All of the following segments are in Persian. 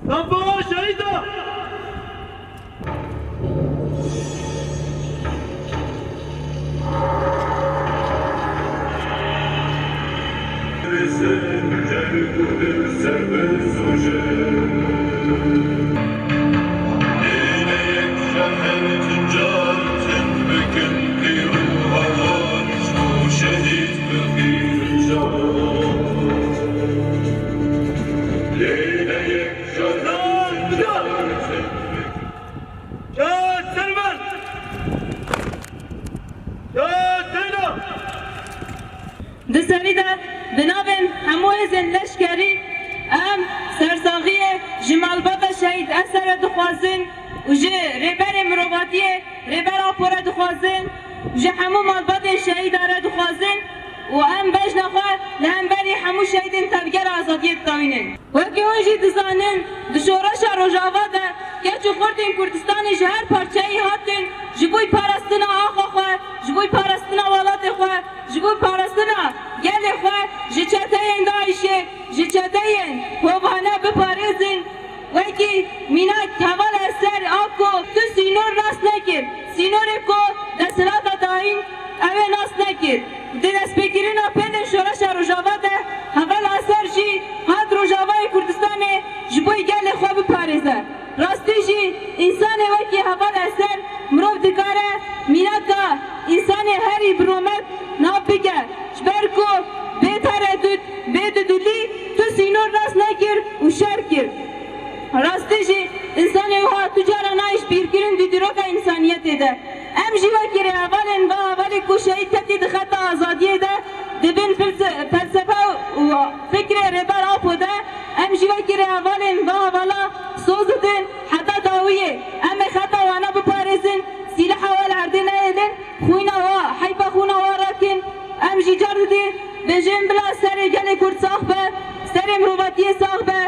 Kampanya şehida! دسریده بنابن همویزن لشکری ام سرساغی جمالبات شهید اثر دخوازن و جه ریبر مروباتی ریبر آپورا دخوازن و جه همو مالبات شهید آره دخوازن و ام بجن خواه لهمبری همو شهیدین تبگر آزادیت داوینن وکی اونجی دزانن دشورش روژاوا ده که چو خوردین کردستانی جهر پارچه ای هاتن جبوی پارستنا آخوا خواه جبوی پارستنا والات خواه جبوی پارستنا گل خواه جچته این دایشه جچته این پوبانه بپارزن وکی مینک کمال اثر آکو تو سینور راست نکر سینور کو دستلات داین اوه ناس نکر دی دست بگیرین پیدن شورش روژاوا ده اول اثر جی هاد روژاوای کردستان جبوی گل خواه بپارزه راستی جی انسان وکی اول اثر مروف دکاره مینکا انسان هری برومت ناب بگه جبرکو به تردد به ددلی تو سینور راست نکر و شر کر راستی جی انسان وها تجارا نایش بیرگیرن دیدروک انسانیت ده ام جی وکی اولن و اولی کو شهید کتی دخط آزادیه ده دبن فلسفه و فکر ربر آپو ده ام جی وکی اولن و اولا سوزدن حتی داویه ام خطا وانا بپارزن سلاح وال عردن ایلن خوینا و حیبا خونا و راکن ام جی جردی بجن بلا سر گل کرد صاحبه سر مروباتی صاحبه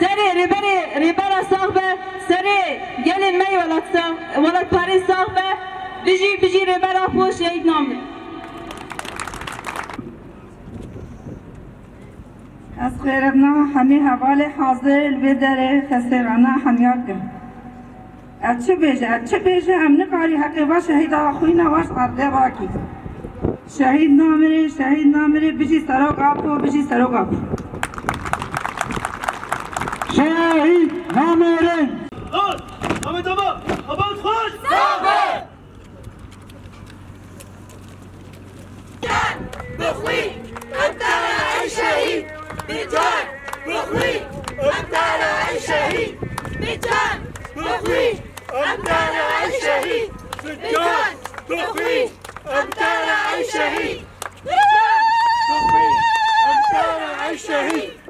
سر ربر صاحبه سر گل می ولاد پاریس صاحبه بجی ربر آپو شهید نامه از خیرنا همی حوال حاضر بدره خسرانه همیاد کن اچه بیجه هم نکاری حقی و شهید آخوی نواش عرده راکی شهید نامره بجی سروق آپو بجی سروق آپو شهید نامره آن همه دما آباد خوش صابر جان بخوی امتانا ای شهید بجان بخوی امتانا ای شهید بجان بخوی امتانا ای شهید بجان بخوی امتانا ای شهید بجان بخوی امتانا ای شهید